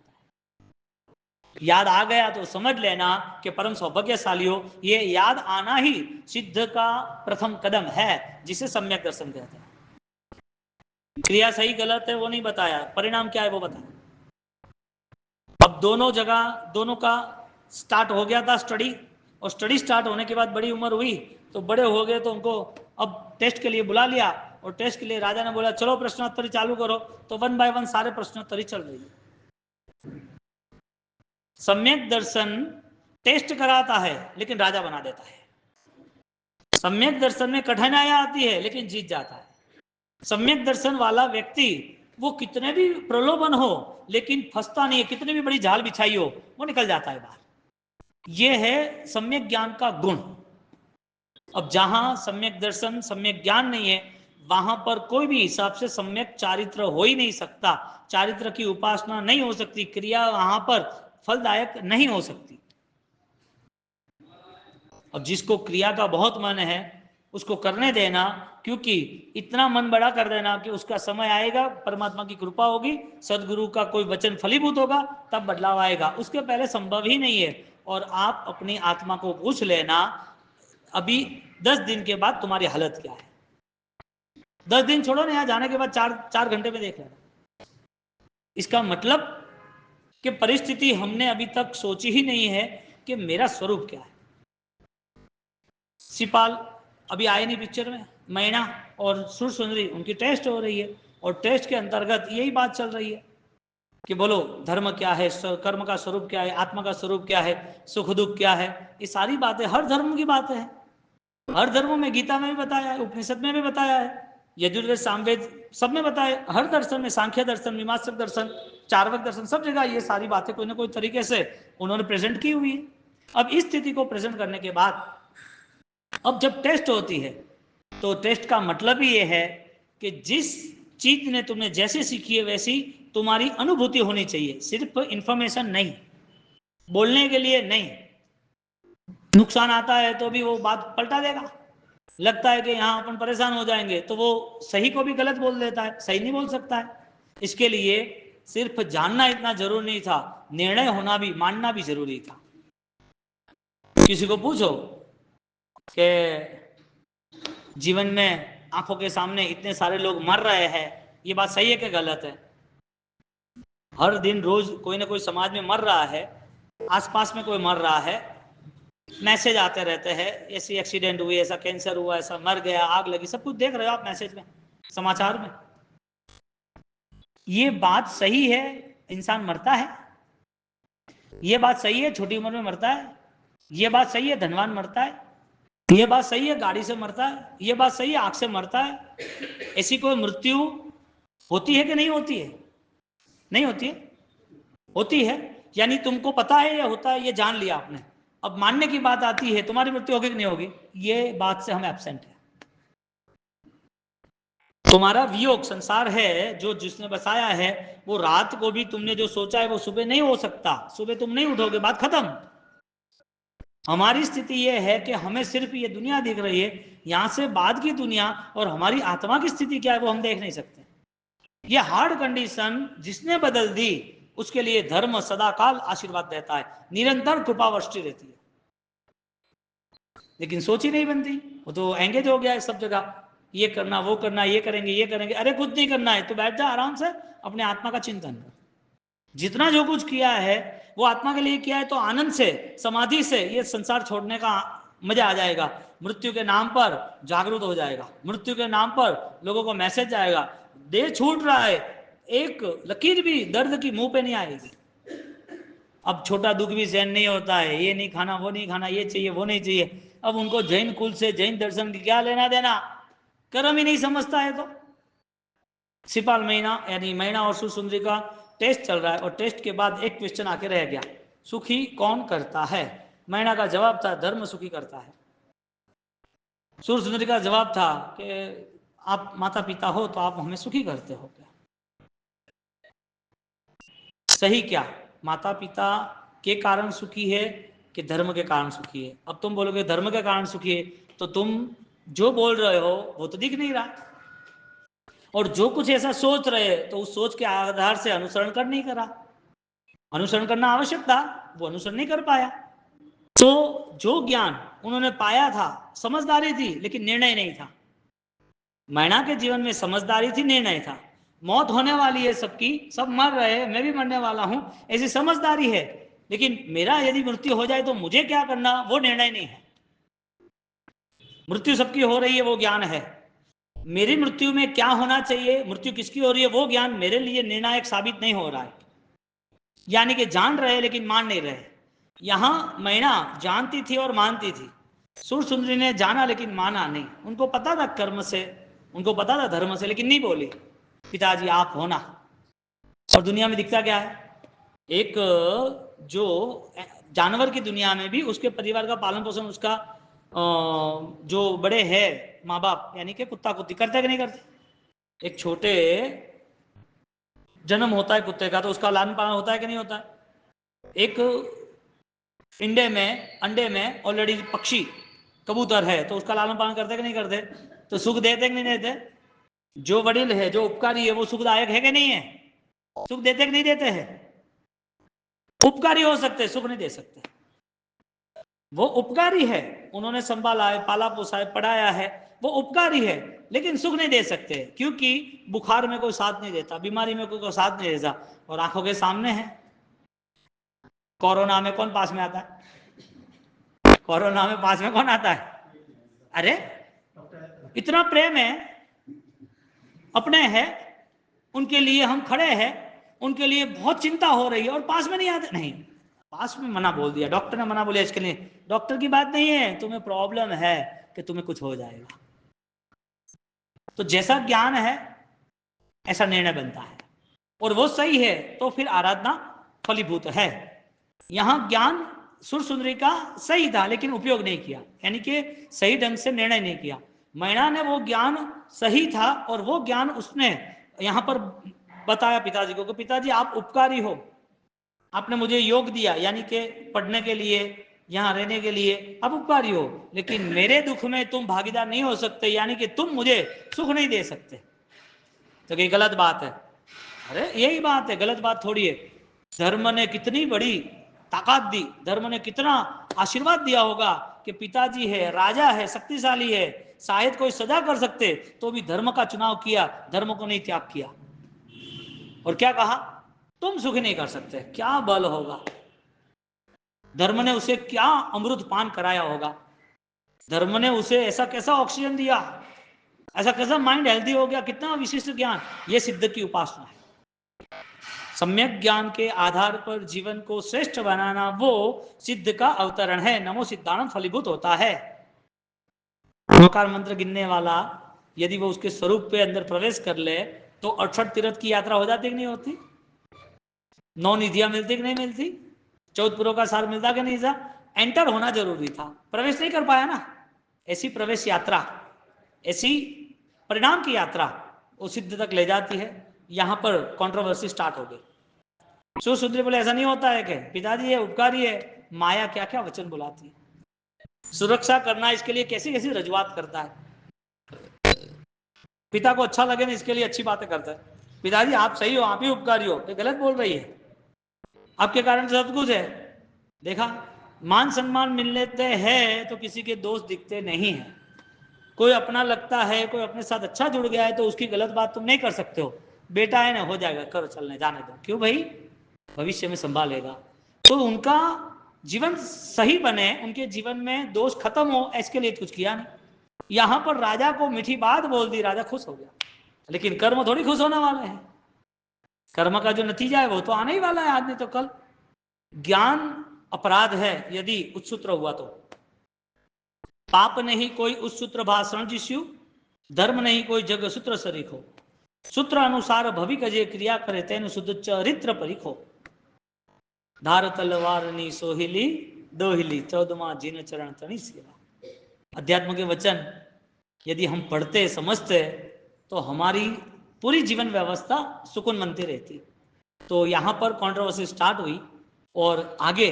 [SPEAKER 1] याद आ गया तो समझ लेना कि परम सौभाग्यशाली हो। ये याद आना ही सिद्ध का प्रथम कदम है, जिसे सम्यक दर्शन कहते हैं। क्रिया सही गलत है वो नहीं बताया, परिणाम क्या है वो बताया। अब दोनों जगह, दोनों का स्टार्ट हो गया था स्टडी, और स्टडी स्टार्ट होने के बाद बड़ी उम्र हुई, तो बड़े हो गए, तो उनको अब टेस्ट के लिए बुला लिया, और टेस्ट के लिए राजा ने बोला चलो प्रश्नोत्तरी चालू करो, तो 1 बाय 1 सारे प्रश्नोत्तरी चल रही है। सम्यक दर्शन टेस्ट कराता है लेकिन राजा बना देता है। सम्यक दर्शन में कठिनाइयां आती है लेकिन जीत जाता है। सम्यक दर्शन वाला व्यक्ति, वो कितने भी प्रलोभन हो लेकिन फंसता नहीं है, कितनी भी बड़ी जाल बिछाई हो वो निकल जाता है बाहर। यह है सम्यक ज्ञान का गुण। अब जहां सम्यक दर्शन सम्यक ज्ञान नहीं है, वहां पर कोई भी हिसाब से सम्यक चारित्र हो ही नहीं सकता, चारित्र की उपासना नहीं हो सकती, क्रिया वहां पर फलदायक नहीं हो सकती। अब जिसको क्रिया का बहुत मन है उसको करने देना, क्योंकि इतना मन बड़ा कर देना कि उसका समय आएगा, परमात्मा की कृपा होगी, सदगुरु का कोई वचन फलीभूत होगा, तब बदलाव आएगा, उसके पहले संभव ही नहीं है। और आप अपनी आत्मा को पूछ लेना, अभी 10 दिन के बाद तुम्हारी हालत क्या है। 10 दिन छोड़ो ना, यहाँ जाने के बाद 4 घंटे में देख लेना। इसका मतलब कि परिस्थिति हमने अभी तक सोची ही नहीं है कि मेरा स्वरूप क्या है। सिपाल अभी आए नहीं पिक्चर में, मैना और सुर सुंदरी उनकी टेस्ट हो रही है, और टेस्ट के अंतर्गत यही बात चल रही है कि बोलो धर्म क्या है, कर्म का स्वरूप क्या है, आत्मा का स्वरूप क्या है, सुख दुख क्या है। ये सारी बातें हर धर्म की बातें हैं, हर धर्म में, गीता में भी बताया है, उपनिषद में भी बताया है, यजुर्वेद सामवेद सब में बताया, हर दर्शन में, सांख्य दर्शन, मीमांसक दर्शन, चार्वक दर्शन, सब जगह ये सारी बातें कोई ना कोई तरीके से उन्होंने प्रेजेंट की हुई है। अब इस स्थिति को प्रेजेंट करने के बाद अब जब टेस्ट होती है, तो टेस्ट का मतलब ही ये है कि जिस चीज ने तुमने जैसे सीखी है वैसी तुम्हारी अनुभूति होनी चाहिए, सिर्फ इंफॉर्मेशन नहीं, बोलने के लिए नहीं। नुकसान आता है तो भी वो बात पलटा देगा, लगता है कि यहाँ अपन परेशान हो जाएंगे तो वो सही को भी गलत बोल देता है, सही नहीं बोल सकता है। इसके लिए सिर्फ जानना इतना जरूरी नहीं था, निर्णय होना भी, मानना भी जरूरी था। किसी को पूछो कि जीवन में आंखों के सामने इतने सारे लोग मर रहे हैं, ये बात सही है कि गलत है? हर दिन रोज कोई ना कोई समाज में मर रहा है, आसपास में कोई मर रहा है, मैसेज आते रहते हैं, ऐसी एक्सीडेंट हुई, ऐसा कैंसर हुआ, ऐसा मर गया, आग लगी, सब कुछ देख रहे हो आप मैसेज में, समाचार में। ये बात सही है इंसान मरता है, ये बात सही है छोटी उम्र में मरता है, ये बात सही है धनवान मरता है, ये बात सही है गाड़ी से मरता है, ये बात सही है आग से मरता है। ऐसी कोई मृत्यु होती है कि नहीं होती है? नहीं होती है, होती है। यानी तुमको पता है या होता है, ये जान लिया आपने। अब मानने की बात आती है तुम्हारी मृत्यु होगी कि नहीं होगी, ये बात से हम एब्सेंट है। तुम्हारा वियोग संसार है जो जिसने बसाया है, वो रात को भी तुमने जो सोचा है वो सुबह नहीं हो सकता, सुबह तुम नहीं उठोगे, बात खत्म। हमारी स्थिति ये है कि हमें सिर्फ ये दुनिया दिख रही है, यहां से बाद की दुनिया और हमारी आत्मा की स्थिति क्या है वो हम देख नहीं सकते। ये हार्ड कंडीशन जिसने बदल दी, उसके लिए धर्म सदाकाल आशीर्वाद देता है, निरंतर कृपा वर्षती रहती है। लेकिन सोच ही नहीं बनती, वो तो एंगेज हो गया है सब जगह, ये करना वो करना, ये करेंगे ये करेंगे। अरे कुछ नहीं करना है तो बैठ जा आराम से, अपने आत्मा का चिंतन कर। जितना जो कुछ किया है वो आत्मा के लिए किया है, तो आनंद से, समाधि से ये संसार छोड़ने का मजा आ जाएगा। मृत्यु के नाम पर जागरूक हो जाएगा, मृत्यु के नाम पर लोगों को मैसेज जाएगा, देह छूट रहा है, एक लकीर भी दर्द की मुंह पे नहीं आएगी। अब छोटा दुख भी सहन नहीं होता है, ये नहीं खाना वो नहीं खाना, ये चाहिए वो नहीं चाहिए। अब उनको जैन कुल से जैन दर्शन की क्या लेना देना, कर्म ही नहीं समझता है। तो सिपाल महीना यानी मैना और सुसुंदरी का टेस्ट चल रहा है, और टेस्ट के बाद एक क्वेश्चन आके रह गया, सुखी कौन करता है? मैना का जवाब था धर्म सुखी करता है। सुरसुंदरी का जवाब था कि आप माता पिता हो तो आप हमें सुखी करते हो क्या? सही क्या, माता पिता के कारण सुखी है कि धर्म के कारण सुखी है? अब तुम बोलोगे धर्म के कारण सुखी है, तो तुम जो बोल रहे हो वो तो दिख नहीं रहा, और जो कुछ ऐसा सोच रहे तो उस सोच के आधार से अनुसरण कर नहीं करा। अनुसरण करना आवश्यक था, वो अनुसरण नहीं कर पाया। तो जो ज्ञान उन्होंने पाया था, समझदारी थी लेकिन निर्णय नहीं था। मैना के जीवन में समझदारी थी, निर्णय था। मौत होने वाली है सबकी, सब मर रहे हैं, मैं भी मरने वाला हूं, ऐसी समझदारी है। लेकिन मेरा यदि मृत्यु हो जाए तो मुझे क्या करना, वो निर्णय नहीं है। मृत्यु सबकी हो रही है वो ज्ञान है, मेरी मृत्यु में क्या होना चाहिए, मृत्यु किसकी हो रही है, वो ज्ञान मेरे लिए निर्णायक साबित नहीं हो रहा है। यानी कि जान रहे लेकिन मान नहीं रहे। यहां मैना जानती थी और मानती थी, सुर सुंदरी ने जाना लेकिन माना नहीं। उनको पता था कर्म से, उनको पता था धर्म से, लेकिन नहीं बोली पिताजी आप होना। और दुनिया में दिखता क्या है, एक जो जानवर की दुनिया में भी उसके परिवार का पालन पोषण, उसका जो बड़े हैं माँ बाप, यानी कि कुत्ता कुत्ती करते कि नहीं करते? एक छोटे जन्म होता है कुत्ते का तो उसका लालन पालन होता है कि नहीं होता है? एक अंडे में ऑलरेडी पक्षी कबूतर है तो उसका लालन पालन करते कि नहीं करते? तो सुख देते कि नहीं देते? जो वडिल है, जो उपकारी है, वो सुखदायक है कि नहीं है? सुख देते कि नहीं देते हैं? उपकारी हो सकते, सुख नहीं दे सकते। वो उपकारी है, उन्होंने संभाला है, पाला पोसा है, पढ़ाया है, वो उपकारी है, लेकिन सुख नहीं दे सकते क्योंकि बुखार में कोई साथ नहीं देता, बीमारी में कोई साथ नहीं देता, और आंखों के सामने है। कोरोना में कौन पास में आता है? कोरोना में पास में कौन आता है? अरे इतना प्रेम है, अपने हैं, उनके लिए हम खड़े हैं, उनके लिए बहुत चिंता हो रही है और पास में नहीं आते। नहीं, पास में मना बोल दिया, डॉक्टर ने मना बोलिया इसके लिए। डॉक्टर की बात नहीं है, तुम्हें प्रॉब्लम है कि तुम्हें कुछ हो जाएगा। तो जैसा ज्ञान है ऐसा निर्णय बनता है, और वो सही है तो फिर आराधना फलीभूत है। यहां ज्ञान सुरसुंदरी का सही था लेकिन उपयोग नहीं किया, यानी कि सही ढंग से निर्णय नहीं किया। मैना ने वो ज्ञान सही था और वो ज्ञान उसने यहां पर बताया पिताजी को कि पिताजी आप उपकारी हो, आपने मुझे योग दिया, यानी कि पढ़ने के लिए, यहां रहने के लिए आप उपकारी हो, लेकिन मेरे दुख में तुम भागीदार नहीं हो सकते, यानी कि तुम मुझे सुख नहीं दे सकते। तो ये गलत बात है। अरे यही बात है, गलत बात थोड़ी है। धर्म ने कितनी बड़ी ताकत दी, धर्म ने कितना आशीर्वाद दिया होगा कि पिताजी है, राजा है, शक्तिशाली है, शायद कोई सजा कर सकते तो भी धर्म का चुनाव किया, धर्म को नहीं त्याग किया। और क्या कहा? तुम सुख नहीं कर सकते। क्या बल होगा, धर्म ने उसे क्या अमृत पान कराया होगा, धर्म ने उसे ऐसा कैसा ऑक्सीजन दिया, ऐसा कैसा माइंड हेल्दी हो गया, कितना विशिष्ट ज्ञान। ये सिद्ध की उपासना है। सम्यक ज्ञान के आधार पर जीवन को श्रेष्ठ बनाना वो सिद्ध का अवतरण है। नमो सिद्धांत फलीभूत होता है। नमकार मंत्र गिनने वाला यदि वो उसके स्वरूप पे अंदर प्रवेश कर ले तो 68 तीर्थ की यात्रा हो जाती कि नहीं होती? 9 निधियां मिलती कि नहीं मिलती? 14 पुरों का सार मिलता कि नहीं था? एंटर होना जरूरी था, प्रवेश नहीं कर पाया ना। ऐसी प्रवेश यात्रा, ऐसी परिणाम की यात्रा वो सिद्ध तक ले जाती है। यहां पर कंट्रोवर्सी स्टार्ट हो गई। सुरसुंदरी बोले ऐसा नहीं होता है कि पिताजी ये उपकारी है, माया क्या क्या वचन बुलाती है, सुरक्षा करना इसके लिए कैसी कैसी रजूआत करता है, पिता को अच्छा लगे ना इसके लिए अच्छी बातें करता है। पिताजी आप सही हो, आप ही उपकारी हो, ये गलत बोल रही है, आपके कारण सब कुछ है। देखा, मान सम्मान मिल लेते हैं तो किसी के दोष दिखते नहीं है। कोई अपना लगता है, कोई अपने साथ अच्छा जुड़ गया है तो उसकी गलत बात तुम नहीं कर सकते हो। बेटा है ना, हो जाएगा, करो, चलने जाने दो, क्यों भाई, भविष्य में संभालेगा। तो उनका जीवन सही बने, उनके जीवन में दोष खत्म हो, इसके लिए कुछ किया नहीं। यहां पर राजा को मीठी बात बोल दी, राजा खुश हो गया, लेकिन कर्म थोड़ी खुश होने वाले हैं। कर्म का जो नतीजा है वो तो आने ही वाला है, आज नहीं तो कल। ज्ञान अपराध है यदि उत्सूत्र हुआ तो। पाप नहीं कोई उत्सूत्र भाषण जिस्यु, धर्म नहीं कोई जग सूत्र सरीखो, सूत्र अनुसार भविक जे क्रिया करे तेन शुद्ध चरित्र परिखो, धार तलवारनी सोहिली दोहिली, 14वां जिन चरण तणी सेवा। अध्यात्म के वचन यदि हम पढ़ते समझते तो हमारी पूरी जीवन व्यवस्था सुकून मनती रहती। तो यहाँ पर कंट्रोवर्सी स्टार्ट हुई और आगे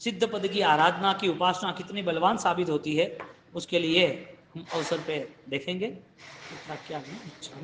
[SPEAKER 1] सिद्ध पद की आराधना की उपासना कितनी बलवान साबित होती है उसके लिए हम अवसर पे देखेंगे। इतना क्या अच्छा